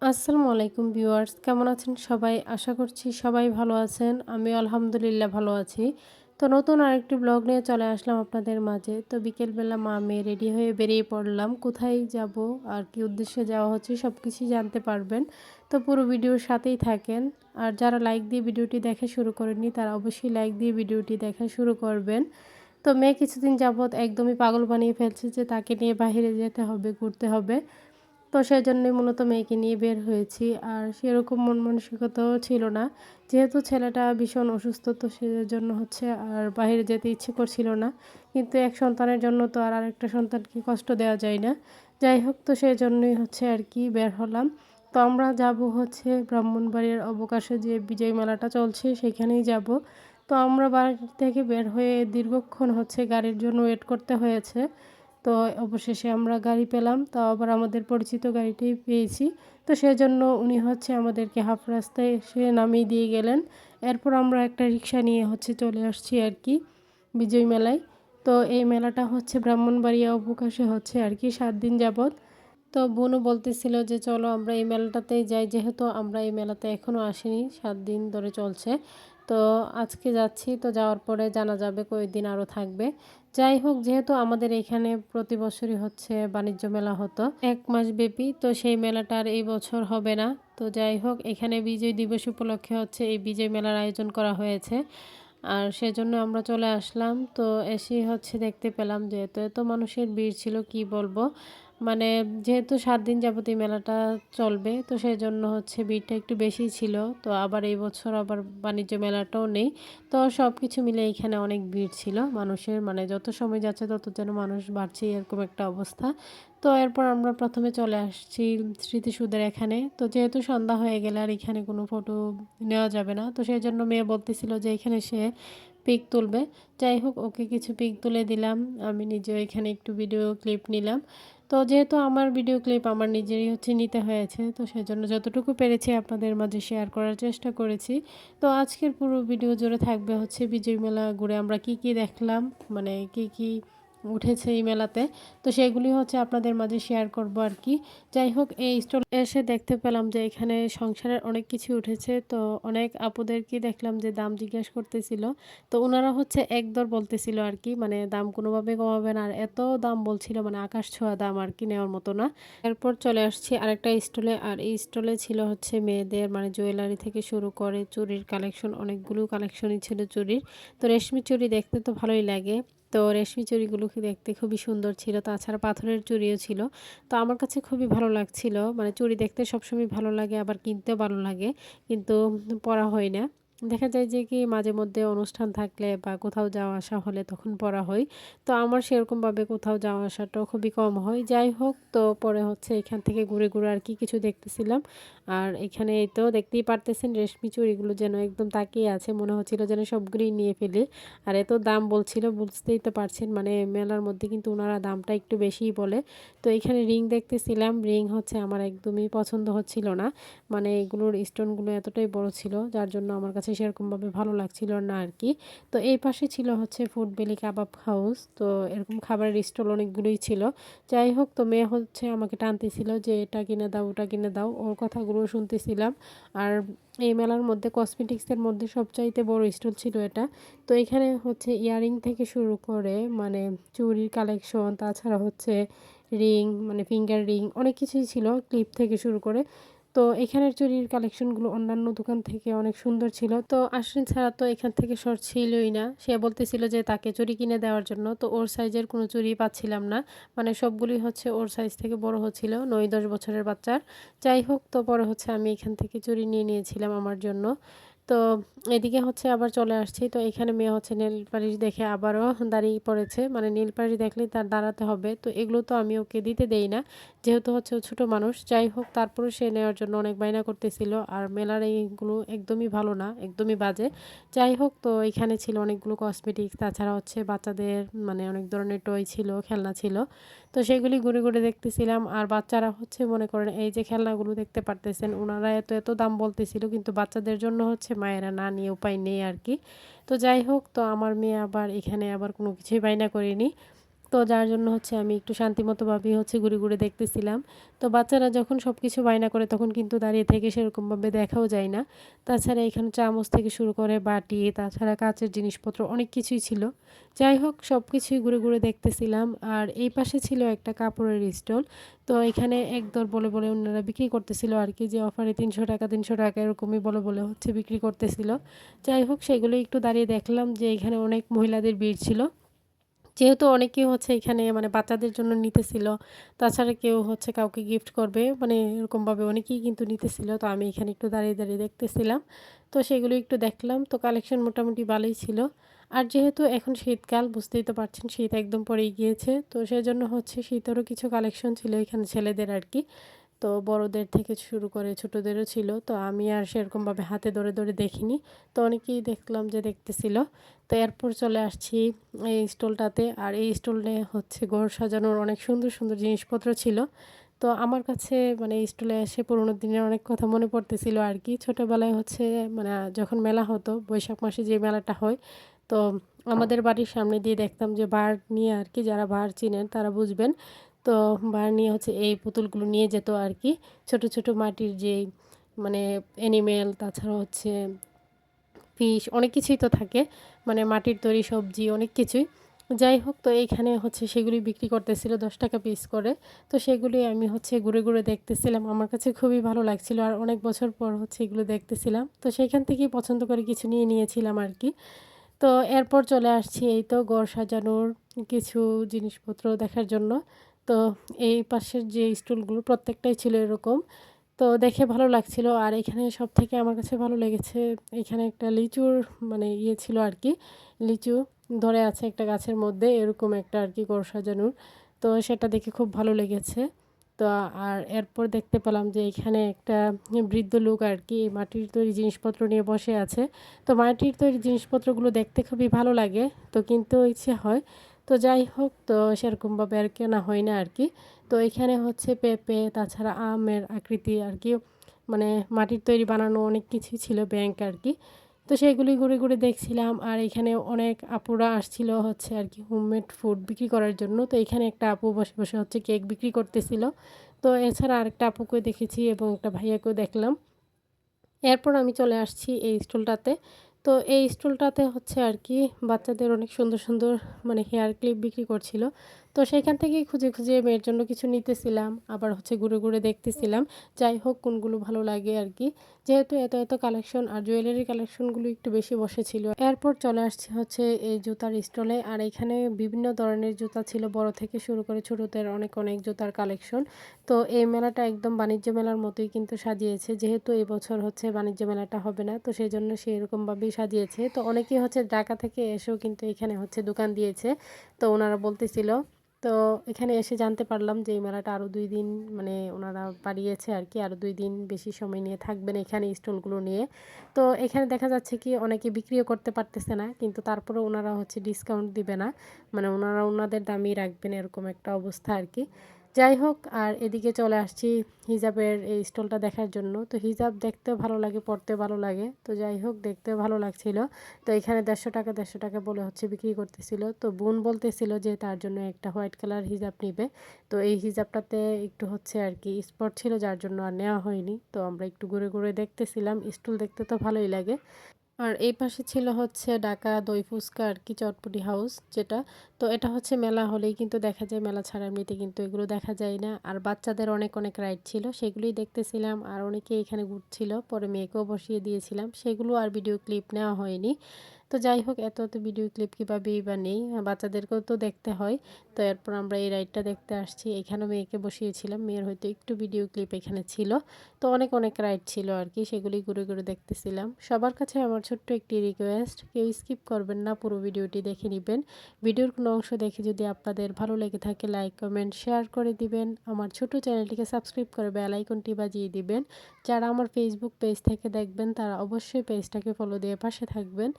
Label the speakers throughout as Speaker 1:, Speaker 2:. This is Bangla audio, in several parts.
Speaker 1: আসসালামু আলাইকুম ভিউয়ার্স, কেমন আছেন সবাই? আশা করছি সবাই ভালো আছেন। আমিও আলহামদুলিল্লাহ ভালো আছি। তো নতুন আরেকটি ব্লগ নিয়ে চলে আসলাম আপনাদের মাঝে। তো বিকেলবেলা মা মেয়ে রেডি হয়ে বেরিয়ে পড়লাম। কোথায় যাব আর কি উদ্দেশ্যে যাওয়া হচ্ছে সবকিছুই জানতে পারবেন। তো পুরো ভিডিওর সাথেই থাকেন। আর যারা লাইক দিয়ে ভিডিওটি দেখা শুরু করেননি তারা অবশ্যই লাইক দিয়ে ভিডিওটি দেখা শুরু করবেন। তো মেয়ে কিছুদিন যাবৎ একদমই পাগল বানিয়ে ফেলছে যে তাকে নিয়ে বাহিরে যেতে হবে, ঘুরতে হবে। তো সেজন্যই মূলত মেয়েকে নিয়ে বের হয়েছি। আর সেরকম মন মানসিকতাও ছিল না। যেহেতু ছেলেটা ভীষণ অসুস্থ, তো সেজন্য হচ্ছে আর বাহিরে যেতে ইচ্ছে করছিল না। কিন্তু এক সন্তানের জন্য তো আর আরেকটা সন্তানকে কষ্ট দেওয়া যায় না। যাই হোক, তো সেজন্যই হচ্ছে আর কি বের হলাম। তো আমরা যাব হচ্ছে ব্রাহ্মণবাড়িয়ার অবকাশে যে বিজয় মেলাটা চলছে সেখানেই যাব। তো আমরা বাড়ি থেকে বের হয়ে দীর্ঘক্ষণ হচ্ছে গাড়ির জন্য ওয়েট করতে হয়েছে। তো অবশেষে আমরা গাড়ি পেলাম, তাও আবার আমাদের পরিচিত গাড়িটাই পেয়েছি। তো সেজন্য উনি হচ্ছে আমাদেরকে হাফ রাস্তায় এসে নামিয়ে দিয়ে গেলেন। এরপর আমরা একটা রিক্সা নিয়ে হচ্ছে চলে আসছি আর কি বিজয় মেলায়। তো এই মেলাটা হচ্ছে ব্রাহ্মণবাড়িয়া অবকাশে হচ্ছে আর কি 7 দিন যাবৎ। তো বোনও বলতেছিল যে চলো আমরা এই মেলাটাতেই যাই, যেহেতু আমরা এই মেলাতে এখনও আসিনি, 7 দিন ধরে চলছে। তো আজকে যাচ্ছি, তো যাওয়ার পরে জানা যাবে কয়েকদিন আরও থাকবে। যাই হোক, যেহেতু আমাদের এখানে প্রতি বছরই হচ্ছে বাণিজ্য মেলা হতো 1 মাস ব্যাপী, তো সেই মেলাটা আর এই বছর হবে না। তো যাই হোক, এখানে বিজয় দিবস উপলক্ষে হচ্ছে এই বিজয় মেলার আয়োজন করা হয়েছে। আর সেজন্য আমরা চলে আসলাম। তো এসেই হচ্ছে দেখতে পেলাম যে এত এত মানুষের ভিড় ছিল, কি বলবো। মানে যেহেতু 7 দিন যাবত এই মেলাটা চলবে, তো সেজন্য হচ্ছে ভিড়টা একটু বেশিই ছিল। তো আবার এই বছর আবার বাণিজ্য মেলাটাও নেই। তো সব কিছু মিলে এখানে অনেক ভিড় ছিল মানুষের, মানে যত সময় যাচ্ছে তত যেন মানুষ বাড়ছে, এরকম একটা অবস্থা। তো এরপর আমরা প্রথমে চলে আসছি স্মৃতিসৌধের এখানে। তো যেহেতু সন্ধ্যা হয়ে গেলে আর এখানে কোনো ফটো নেওয়া যাবে না, তো সেই জন্য মেয়ে বলতেছিল যে এখানে সে পিক তুলবে। যাই হোক, ওকে কিছু পিক তুলে দিলাম। আমি নিজেও এখানে একটু ভিডিও ক্লিপ নিলাম। তো যেহেতু আমার ভিডিও ক্লিপ আমার নিজেরই হচ্ছে নিতে হয়েছে, তো সেজন্য যতটুকু পেরেছি আপনাদের মাঝে শেয়ার করার চেষ্টা করেছি। তো আজকের পুরো ভিডিও জুড়ে থাকবে হচ্ছে বিজয় মেলা ঘুরে আমরা কি কি দেখলাম, মানে কি কি উঠেছে এই মেলাতে। তো সেগুলি হচ্ছে আপনাদের মাঝে শেয়ার করব আর কি। যাই হোক, এই স্টল এসে দেখতে পেলাম যে এখানে সংসারের অনেক কিছু উঠেছে। তো অনেক আপুদেরকে দেখলাম যে দাম জিজ্ঞেস করতেছিল। তো ওনারা হচ্ছে একদর বলতেছিল আর কি, মানে দাম কোনোভাবে কমাবে না, আর এত দাম বলছিল মানে আকাশ ছোঁয়া দাম আর কি, নেওয়ার মতো না। এরপর চলে আসছি আরেকটা স্টলে। আর এই স্টলে ছিল হচ্ছে মেয়েদের মানে জুয়েলারি থেকে শুরু করে চুড়ির কালেকশন, অনেকগুলো কালেকশনই ছিল চুড়ির। তো রেশমি চুড়ি দেখতে তো ভালোই লাগে। তো রেশমি চুড়িগুলোকে দেখতে খুবই সুন্দর ছিল, তাছাড়া পাথরের চুড়িও ছিল। তো আমার কাছে খুবই ভালো লাগছিল, মানে চুড়ি দেখতে সবসময় ভালো লাগে, আবার কিনতেও ভালো লাগে, কিন্তু পরা হয় না। দেখা যায় যে কি মাঝে মধ্যে অনুষ্ঠান থাকলে বা কোথাও যাওয়া আসা হলে তখন পরা হয়। তো আমার সেরকমভাবে কোথাও যাওয়া আসাটাও খুবই কম হয়। যাই হোক, তো পরে হচ্ছে এখান থেকে ঘুরে ঘুরে আর কি কিছু দেখতেছিলাম। আর এখানে এই তো দেখতেই পারতেছেন রেশমি চুড়িগুলো যেন একদম তাকিয়ে আছে, মনে হচ্ছিল যেন সবগুলোই নিয়ে ফেলি। আর এত দাম বলছিল, বুঝতেই তো পারছেন, মানে মেলার মধ্যে কিন্তু ওনারা দামটা একটু বেশিই বলে। তো এখানে রিং দেখতেছিলাম, রিং হচ্ছে আমার একদমই পছন্দ হচ্ছিল না। মানে এগুলোর স্টোনগুলো এতটাই বড় ছিল, যার জন্য আমার কাছে সেরকমভাবে ভালো লাগছিল না আর কি। তো এই পাশে ছিল হচ্ছে ফুড বেলি কাবাব হাউস। তো এরকম খাবারের স্টল অনেকগুলোই ছিল। যাই হোক, তো মেয়ে হচ্ছে আমাকে টানতেছিল যে এটা কিনে দাও, ওটা কিনে দাও, ওর কথাগুলো শুনতেছিলাম। আর এই মেলার মধ্যে কসমেটিক্সের মধ্যে সবচাইতে বড় স্টল ছিল এটা। তো এখানে হচ্ছে ইয়ারিং থেকে শুরু করে মানে চুড়ির কালেকশন, তাছাড়া হচ্ছে রিং, মানে ফিঙ্গার রিং, অনেক কিছুই ছিল, ক্লিপ থেকে শুরু করে। তো এখানের চুড়ির কালেকশনগুলো অন্যান্য দোকান থেকে অনেক সুন্দর ছিল। তো আশ্বিন ছাড়া তো এখান থেকে শর্ট ছিলই না, সে বলতেছিল যে তাকে চুড়ি কিনে দেওয়ার জন্য। তো ওর সাইজের কোনো চুড়ি পাচ্ছিলাম না, মানে সবগুলি হচ্ছে ওর সাইজ থেকে বড় হচ্ছিল, 9-10 বছরের বাচ্চার। যাই হোক, তো পরে হচ্ছে আমি এখান থেকে চুড়ি নিয়ে নিয়েছিলাম আমার জন্য। তো এদিকে হচ্ছে আবার চলে আসছি। তো এখানে মেয়ে হচ্ছে নেল পালিশ দেখে আবারও দাঁড়িয়ে পড়েছে, মানে নীল পালিশ দেখলেই তার দাঁড়াতে হবে। তো এগুলো তো আমি ওকে দিতে দেই না, যেহেতু হচ্ছে ও ছোটো মানুষ। যাই হোক, তারপরেও সে নেওয়ার জন্য অনেক বায়না করতেছিল। আর মেলার এইগুলো একদমই ভালো না, একদমই বাজে। যাই হোক, তো এখানে ছিল অনেকগুলো কসমেটিক্স, তাছাড়া হচ্ছে বাচ্চাদের মানে অনেক ধরনের টয় ছিল, খেলনা ছিল। তো সেগুলি ঘুরে ঘুরে দেখতেছিলাম। আর বাচ্চারা হচ্ছে মনে করেন এই যে খেলনাগুলো দেখতে পারতেছেন, ওনারা এত এত দাম বলতেছিল, কিন্তু বাচ্চাদের জন্য হচ্ছে মায়েরা না নিয়ে উপায় নেই আর কি। তো যাই হোক, তো আমার মেয়ে আবার এখানে আবার কোনো কিছুই বায়না করেনি। তো যার জন্য হচ্ছে আমি একটু শান্তিমতোভাবেই হচ্ছে ঘুরে, ঘুরে দেখতেছিলাম। তো বাচ্চারা যখন সবকিছু বায়না করে তখন কিন্তু দাঁড়িয়ে থেকে সেরকমভাবে দেখাও যায় না। তাছাড়া এখানে চামচ থেকে শুরু করে বাটি, তাছাড়া কাঁচের জিনিসপত্র অনেক কিছুই ছিল। যাই হোক সবকিছুই ঘুরে, ঘুরে দেখতেছিলাম। আর এই পাশে ছিল একটা কাপড়ের স্টল। তো এখানে একদর বলে, বলে ওনারা বিক্রি করতেছিল আরকি, যে অফারে ৳৩০০ ৳৩০০ এরকমই বলে, বলে হচ্ছে বিক্রি করতেছিল। যাই হোক সেগুলো একটু দাঁড়িয়ে দেখলাম যে এখানে অনেক মহিলাদের ভিড় ছিল। যেহেতু অনেকেই হচ্ছে এখানে মানে বাচ্চাদের জন্য নিতেছিল। তাছাড়া কেউ হচ্ছে কাউকে গিফট করবে। মানে এরকমভাবে অনেকেই কিন্তু নিতেছিল। তো আমি এখানে একটু দাঁড়িয়ে, দাঁড়িয়ে দেখতেছিলাম। তো সেগুলো একটু দেখলাম। তো কালেকশন মোটামুটি ভালোই ছিল। আর যেহেতু এখন শীতকাল বুঝতেই তো পারছেন, শীত একদম পড়েই গিয়েছে। তো সেজন্য হচ্ছে শীতেরও কিছু কালেকশন ছিল এখানে ছেলেদের আরকি। তো বড়দের থেকে শুরু করে ছোটদেরও ছিল। তো আমি আর সেরকমভাবে হাতে ধরে, ধরে দেখিনি। তো অনেকেই দেখলাম যে দেখতেছিল। তো এরপর চলে আসছি এই স্টলটাতে। আর এই স্টলে হচ্ছে ঘর সাজানোর অনেক সুন্দর, সুন্দর জিনিসপত্র ছিল। তো আমার কাছে মানে এই স্টলে এসে পুরোনো দিনের অনেক কথা মনে পড়তেছিল আরকি। ছোটোবেলায় হচ্ছে মানে যখন মেলা হতো, বৈশাখ মাসে যে মেলাটা হয়, তো আমাদের বাড়ির সামনে দিয়ে দেখতাম যে বার নিয়ে আরকি, যারা বার চিনেন তারা বুঝবেন। তো বার নিয়ে হচ্ছে এই পুতুলগুলো নিয়ে যেত আরকি। ছোট, ছোট মাটির যেই মানে অ্যানিমেল, তাছাড়া হচ্ছে ফিশ অনেক কিছুই তো থাকে। মানে মাটির তৈরি সবজি অনেক কিছুই। যাই হোক তো এইখানে হচ্ছে সেগুলি বিক্রি করতেছিল ৳১০ পিস করে। তো সেগুলি আমি হচ্ছে ঘুরে, ঘুরে দেখতেছিলাম। আমার কাছে খুবই ভালো লাগছিল। আর অনেক বছর পর হচ্ছে এগুলো দেখতেছিলাম। তো সেইখান থেকেই পছন্দ করে কিছু নিয়ে নিয়েছিলাম আরকি। তো এরপর চলে আসছি এই তো ঘর সাজানোর কিছু জিনিসপত্র দেখার জন্য। তো এই পাশের যে স্টুলগুলো প্রত্যেকটাই ছিল এরকম। তো দেখে ভালো লাগছিল। আর এখানে সবথেকে আমার কাছে ভালো লেগেছে, এখানে একটা লিচুর মানে ইয়ে ছিল আরকি। লিচু ধরে আছে একটা গাছের মধ্যে, এরকম একটা আরকি ঘর সাজানোর। তো সেটা দেখে খুব ভালো লেগেছে। তো আর এরপর দেখতে পেলাম যে এখানে একটা বৃদ্ধ লোক আরকি এই মাটির তৈরি জিনিসপত্র নিয়ে বসে আছে। তো মাটির তৈরি জিনিসপত্রগুলো দেখতে খুবই ভালো লাগে। তো কিনতেও ইচ্ছে হয়। তো যাই হোক তো সেরকমভাবে আর কেনা হয় না আরকি। তো এখানে হচ্ছে পেঁপে, তাছাড়া আমের আকৃতি আরকি, মানে মাটির তৈরি বানানো অনেক কিছুই ছিল ব্যাংক আরকি। তো সেগুলি ঘুরে, ঘুরে দেখছিলাম। আর এখানে অনেক আপুরা আসছিল হচ্ছে আরকি হোমমেড ফুড বিক্রি করার জন্য। তো এখানে একটা আপু বসে, বসে হচ্ছে কেক বিক্রি করতেছিল। তো এছাড়া আরেকটা আপুকে দেখেছি এবং একটা ভাইয়াকেও দেখলাম। এরপর আমি চলে আসছি এই স্টলটাতে। তো এই স্টলটাতে হচ্ছে আরকি বাচ্চাদের অনেক সুন্দর, সুন্দর মানে হেয়ার ক্লিপ বিক্রি করছিল। তো সেখান থেকেই খুঁজে, খুঁজে মেয়ের জন্য কিছু নিতেছিলাম। আবার হচ্ছে ঘুরে, ঘুরে দেখতেছিলাম। যাই হোক কোনগুলো ভালো লাগে আরকি। যেহেতু এত, এত কালেকশন আর জুয়েলারি কালেকশনগুলো একটু বেশি বসেছিল। এরপর চলে আসছি হচ্ছে এই জুতার স্টলে। আর এখানে বিভিন্ন ধরনের জুতা ছিল, বড় থেকে শুরু করে ছোটদের অনেক, অনেক জুতার কালেকশন। তো এই মেলাটা একদম বাণিজ্য মেলার মতোই কিন্তু সাজিয়েছে। যেহেতু এবছর হচ্ছে বাণিজ্য মেলাটা হবে না, তো সেজন্য সে এরকমভাবেই সাজিয়েছে। তো অনেকেই হচ্ছে ঢাকা থেকে এসেও কিন্তু এখানে হচ্ছে দোকান দিয়েছে। তো ওনারা বলতেছিল। তো এখানে এসে জানতে পারলাম যে এই মেলাটা আরও ২ দিন মানে ওনারা বাড়িয়েছে আরকি। আরও ২ দিন বেশি সময় নিয়ে থাকবেন এখানে স্টলগুলো নিয়ে। তো এখানে দেখা যাচ্ছে কি অনেকে বিক্রিও করতে পারতেছে না। কিন্তু তারপরেও ওনারা হচ্ছে ডিসকাউন্ট দিবে না। মানে ওনারা ওনাদের দামই রাখবেন, এরকম একটা অবস্থা আরকি। যাই হোক আর এদিকে চলে আসছি হিজাবের এই স্টলটা দেখার জন্য। তো হিজাব দেখতেও ভালো লাগে, পড়তেও ভালো লাগে। তো যাই হোক দেখতেও ভালো লাগছিল। তো এখানে ৳১৫০ ৳১৫০ বলে হচ্ছে বিক্রি করতেছিল। তো বোন বলতেছিল যে তার জন্য একটা হোয়াইট কালার হিজাব নিবে। তো এই হিজাবটাতে একটু হচ্ছে আরকি স্পট ছিল, যার জন্য আর নেওয়া হয়নি। তো আমরা একটু ঘুরে, ঘুরে দেখতেছিলাম। স্টল দেখতে তো ভালোই লাগে। আর এই পাশে ছিল হচ্ছে ঢাকা দই ফুচকা আরকি, চটপটি হাউস যেটা। তো এটা হচ্ছে মেলা হলেই কিন্তু দেখা যায়, মেলা ছাড়া এমনিতে কিন্তু এগুলো দেখা যায় না। আর বাচ্চাদের অনেক, অনেক রাইড ছিল, সেগুলোই দেখতেছিলাম। আর অনেকেই এখানে ঘুরছিল। পরে মেয়েকেও বসিয়ে দিয়েছিলাম। সেগুলো আর ভিডিও ক্লিপ নেওয়া হয়নি। তো যাই হোক এত, এত ভিডিও ক্লিপ কীভাবেই বা নেই? বাচ্চাদেরকেও তো দেখতে হয়। তো এরপর আমরা এই রাইডটা দেখতে আসছি। এখানেও মেয়েকে বসিয়েছিলাম। মেয়ের হয়তো একটু ভিডিও ক্লিপ এখানে ছিল। তো অনেক, অনেক রাইড ছিল আরকি, সেগুলি ঘুরে, ঘুরে দেখতেছিলাম। সবার কাছে আমার ছোট্ট একটি রিকোয়েস্ট, কেউ স্কিপ করবেন না, পুরো ভিডিওটি দেখে নিবেন। ভিডিওর কোনো অংশ দেখে যদি আপনাদের ভালো লেগে থাকে লাইক, কমেন্ট, শেয়ার করে দিবেন। আমার ছোট চ্যানেলটিকে সাবস্ক্রাইব করে বেল আইকনটি বাজিয়ে দিবেন। যারা আমার ফেসবুক পেজ থেকে দেখবেন তারা অবশ্যই পেজটাকে ফলো দিয়ে পাশে থাকবেন।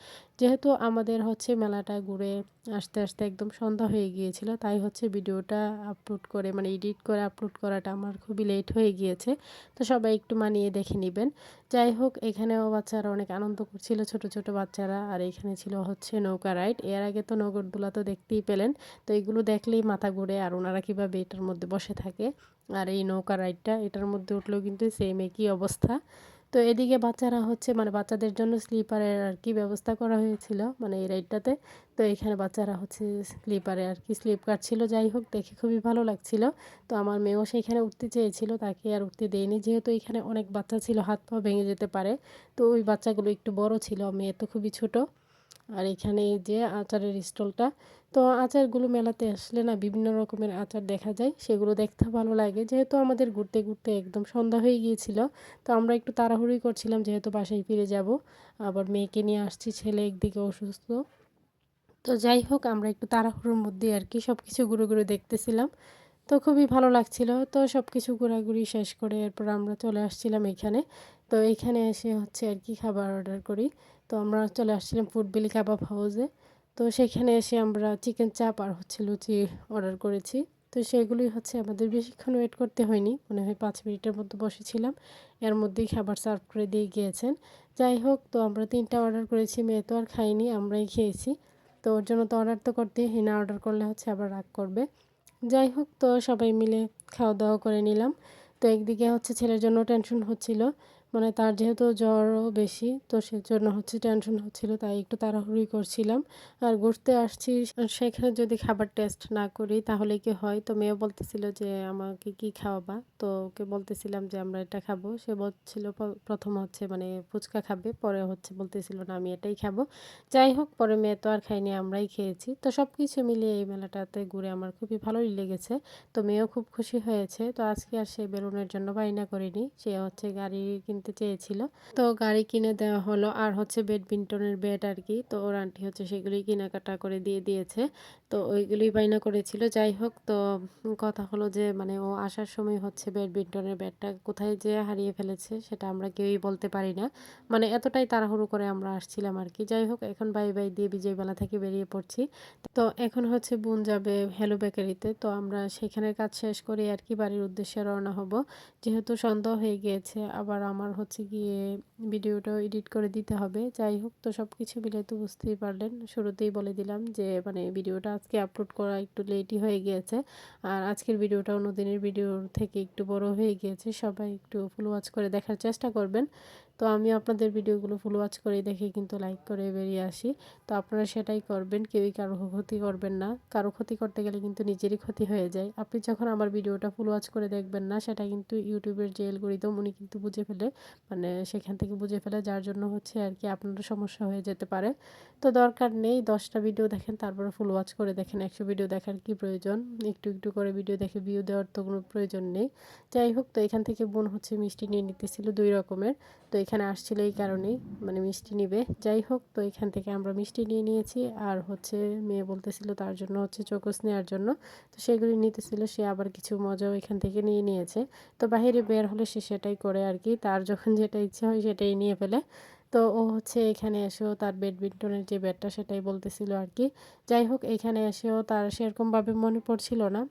Speaker 1: যেহেতু আমাদের হচ্ছে মেলাটা ঘুরে আসতে আসতে একদম সন্ধ্যা হয়ে গিয়েছিল, তাই হচ্ছে ভিডিওটা আপলোড করে মানে এডিট করে আপলোড করাটা আমার খুবই লেট হয়ে গিয়েছে। তো সবাই একটু মানিয়ে দেখে নেবেন। যাই হোক, এখানেও বাচ্চারা অনেক আনন্দ করছিল, ছোট ছোট বাচ্চারা। আর এখানে ছিল হচ্ছে নৌকা রাইড। এর আগে তো নগরদোলা তো দেখতেই পেলেন। তো এগুলো দেখলেই মাথা ঘুরে, আর ওনারা কীভাবে এটার মধ্যে বসে থাকে। আর এই নৌকা রাইডটা এটার মধ্যে উঠলেও কিন্তু সেম একই অবস্থা। তো এদিকে বাচ্চারা হচ্ছে মানে বাচ্চাদের জন্য স্লিপারের আর কি ব্যবস্থা করা হয়েছিল মানে এই রাইডটাতে। তো এখানে বাচ্চারা হচ্ছে স্লিপারে আর কি স্লিপ কাটছিল। যাই হোক, দেখে খুবই ভালো লাগছিল। তো আমার মেয়েও সেখানে উঠতে চেয়েছিল, তাকে আর উঠতে দেয়নি, যেহেতু এখানে অনেক বাচ্চা ছিল, হাত পা ভেঙে যেতে পারে। তো ওই বাচ্চাগুলো একটু বড় ছিল, মেয়ে তো খুবই ছোট। আর এখানে এই যে আচারের স্টলটা। তো আচারগুলো মেলাতে আসলে না বিভিন্ন রকমের আচার দেখা যায়, সেগুলো দেখতে ভালো লাগে। যেহেতু আমাদের ঘুরতে ঘুরতে একদম সন্ধ্যা হয়ে গিয়েছিল, তো আমরা একটু তাড়াহুড়োই করছিলাম, যেহেতু বাসায় ফিরে যাব। আবার মেয়েকে নিয়ে আসছি, ছেলে একদিকে অসুস্থ। তো যাই হোক, আমরা একটু তাড়াহুড়োর মধ্যে আর কি সব কিছু ঘুরে ঘুরে দেখতেছিলাম। তো খুবই ভালো লাগছিল। তো সব কিছু ঘোরাঘুরি শেষ করে এরপর আমরা চলে আসছিলাম এখানে। তো এইখানে এসে হচ্ছে আর কি খাবার অর্ডার করি। তো আমরা চলে আসছিলাম ফুড বেলি কাবাব হাউসে। তো সেখানে এসে আমরা চিকেন চাপ আর হচ্ছে লুচি অর্ডার করেছি। তো সেগুলোই হচ্ছে আমাদের বেশিক্ষণ ওয়েট করতে হয়নি, মনে হয় 5 মিনিটের মতো বসেছিলাম। এর মধ্যেই খাবার সার্ভ করে দিয়ে গিয়েছেন। যাই হোক, তো আমরা 3টা অর্ডার করেছি, মেয়ে তো আর খাইনি, আমরাই খেয়েছি। তো ওর জন্য তো অর্ডার তো করতেই হয়, না অর্ডার করলে হচ্ছে আবার রাগ করবে। যাই হোক, তো সবাই মিলে খাওয়া দাওয়া করে নিলাম। তো একদিকে হচ্ছে ছেলের জন্য টেনশন হচ্ছিল, মানে তার যেহেতু জ্বরও বেশি, তো সেজন্য হচ্ছে টেনশন হচ্ছিল, তাই একটু তাড়াহুড়ি করছিলাম। আর ঘুরতে আসছি, সেখানে যদি খাবার টেস্ট না করি তাহলে কি হয়। তো মেয়ে বলতেছিল যে আমাকে কি খাওয়াবা, তো ওকে বলতেছিলাম যে আমরা এটা খাবো। সে বলছিল প্রথম হচ্ছে মানে ফুচকা খাবে, পরে হচ্ছে বলতেছিল না আমি এটাই খাবো। যাই হোক, পরে মেয়ে তো আর খাইনি, আমরাই খেয়েছি। তো সব কিছু মিলিয়ে এই মেলাটাতে ঘুরে আমার খুবই ভালোই লেগেছে। তো মেয়েও খুব খুশি হয়েছে। তো আজকে আর সে বেলুনের জন্য বায়না করেনি, সে হচ্ছে গাড়ি কিনতে চেয়েছিল। তো গাড়ি কিনে দেওয়া হলো, আর হচ্ছে ব্যাডমিন্টনের ব্যাট আর কি। তো ওর আন্টি হচ্ছে সেগুলি কেনাকাটা করে দিয়ে দিয়েছে। তো ওইগুলি বায়না করেছিল। যাই হোক, তো কথা হলো যে মানে ও আসার সময় হচ্ছে ব্যাডমিন্টনের ব্যাটটা কোথায় যে হারিয়ে ফেলেছে সেটা আমরা কেউই বলতে পারি না। মানে এতটাই তাড়াহুড়ো করে আমরা আসছিলাম আর কি। যাই হোক, এখন বাই বাই দিয়ে বিজয়বেলা থেকে বেরিয়ে পড়ছি। তো এখন হচ্ছে বোন যাবে হ্যালো বেকারিতে। তো আমরা সেখানের কাজ শেষ করে আর কি বাড়ির উদ্দেশ্যে রওনা হব, যেহেতু সন্ধ্যা হয়ে গিয়েছে। আবার আমার হচ্ছে গিয়ে ভিডিওটাও এডিট করে দিতে হবে। যাই হোক, তো সব কিছু মিলে তো বুঝতেই পারলেন, শুরুতেই বলে দিলাম যে মানে ভিডিওটা আজকে আপলোড করা একটু লেটই হয়ে গিয়েছে। আর আজকের ভিডিওটা অন্যদিনের ভিডিওর থেকে একটু বড় হয়ে গিয়েছে। সবাই একটু ফুল ওয়াচ করে দেখার চেষ্টা করবেন। তো আমি আপনাদের ভিডিওগুলো ফুল ওয়াচ করে দেখে কিন্তু লাইক করে বেরিয়ে আসি। তো আপনারা সেটাই করবেন, কেউই কারো ক্ষতি করবেন না। কারো ক্ষতি করতে গেলে কিন্তু নিজেরই ক্ষতি হয়ে যায়। আপনি যখন আমার ভিডিওটা ফুল ওয়াচ করে দেখবেন না, সেটা কিন্তু ইউটিউবের যে অ্যালগরিদম উনি কিন্তু বুঝে ফেলে, মানে সেখান থেকে বুঝে ফেলে, যার জন্য হচ্ছে আর কি আপনারও সমস্যা হয়ে যেতে পারে। তো দরকার নেই 10টা ভিডিও দেখেন তারপরে ফুল ওয়াচ করে দেখেন, 100 ভিডিও দেখার কি প্রয়োজন। একটু একটু করে ভিডিও দেখে ভিউ দেওয়ার তো কোনো প্রয়োজন নেই। যাই হোক, তো এখান থেকে বোন হচ্ছে মিষ্টি নিয়ে নিতেছিল 2 রকমের। তো এখানে আসছিল এই কারণেই, মানে মিষ্টি নিবে। যাই হোক, তো এখান থেকে আমরা মিষ্টি নিয়ে নিয়েছি। আর হচ্ছে মেয়ে বলতেছিল তার জন্য হচ্ছে চোকোস নেওয়ার জন্য। তো সেগুলি নিতেছিল, সে আবার কিছু মজাও এখান থেকে নিয়ে নিয়েছে। তো বাইরে বের হলে সে সেটাই করে আর কি, তার যখন যেটা ইচ্ছে হয় সেটাই নিয়ে ফেলে। তো ও হচ্ছে এখানে এসেও তার ব্যাডমিন্টনের যে ব্যাটটা সেটাই বলতেছিল আর কি। যাই হোক, এখানে এসেও তার সেরকমভাবে মনে পড়ছিল না।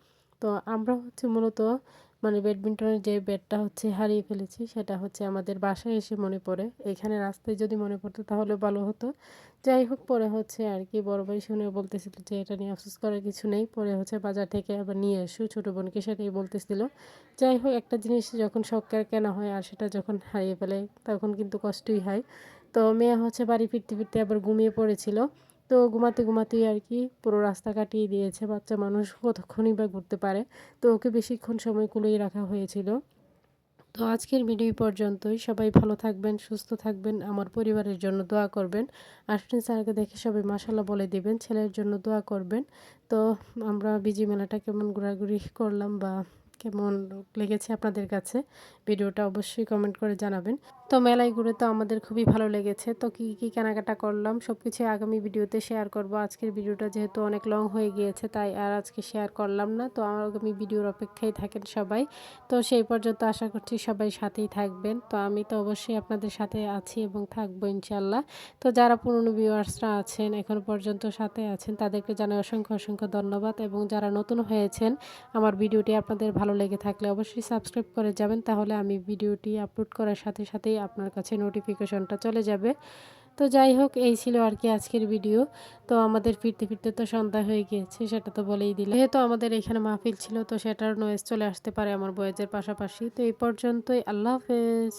Speaker 1: তো আমরা হচ্ছে মূলত মানে ব্যাডমিন্টনের যে ব্যাটটা হচ্ছে হারিয়ে ফেলেছি, সেটা হচ্ছে আমাদের বাসায় এসে মনে পড়ে। এখানে রাস্তায় যদি মনে পড়তো তাহলে ভালো হতো। যাই হোক, পরে হচ্ছে আর কি বড় ভাই শুনে বলতেছিল যে এটা নিয়ে আফসোস করার কিছু নেই, পরে হচ্ছে বাজার থেকে আবার নিয়ে এসো, ছোটো বোনকে সেটাই বলতেছিল। যাই হোক, একটা জিনিস যখন শখের কেনা হয় আর সেটা যখন হারিয়ে ফেলে তখন কিন্তু কষ্টই হয়। তো মেয়ে হচ্ছে বাড়ি ফিরতে ফিরতে আবার ঘুমিয়ে পড়েছিল। তো ঘুমাতে ঘুমাতেই আর কি পুরো রাস্তা কাটিয়ে দিয়েছে। বাচ্চা মানুষ কতক্ষণই বা ঘুরতে পারে। তো ওকে বেশিক্ষণ সময় কুলিয়ে রাখা হয়েছিল। তো আজকের ভিডিও পর্যন্তই। সবাই ভালো থাকবেন, সুস্থ থাকবেন, আমার পরিবারের জন্য দোয়া করবেন। আশফিন স্যারকে দেখে সবাই মাশাল্লাহ বলে দিবেন, ছেলের জন্য দোয়া করবেন। তো আমরা বিজি মেলাটা কেমন ঘোরাঘুরি করলাম বা কেমন লেগেছে আপনাদের কাছে ভিডিওটা অবশ্যই কমেন্ট করে জানাবেন। তো মেলায় ঘুরে তো আমাদের খুবই ভালো লেগেছে। তো কী কেনাকাটা করলাম সবকিছুই আগামী ভিডিওতে শেয়ার করব। আজকের ভিডিওটা যেহেতু অনেক লং হয়ে গিয়েছে তাই আর আজকে শেয়ার করলাম না। তো আগামী ভিডিওর অপেক্ষায় থাকেন সবাই। তো সেই পর্যন্ত আশা করছি সবাই সাথেই থাকবেন। তো আমি তো অবশ্যই আপনাদের সাথে আছি এবং থাকবো ইনশাল্লাহ। তো যারা পুরনো ভিউয়ার্সরা আছেন এখনো পর্যন্ত সাথে আছেন তাদেরকে জানাই অসংখ্য ধন্যবাদ, এবং যারা নতুন হয়েছেন আমার ভিডিওটি আপনাদের ভালো লেগে থাকলে অবশ্যই সাবস্ক্রাইব করে যাবেন, তাহলে আমি ভিডিওটি আপলোড করার সাথে সাথেই আপনার কাছে নোটিফিকেশনটা চলে যাবে। তো যাই হোক, এই ছিল আর কি আজকের ভিডিও। তো আমাদের ফিরতে তো সন্ধ্যা হয়ে গিয়েছে, সেটা তো বলেই দিলাম। যেহেতু আমাদের এখানে মাহফিল ছিল তো সেটার নয়েজ চলে আসতে পারে আমার ভয়েসের পাশাপাশি। তো এই পর্যন্তই, আল্লাহ হাফেজ।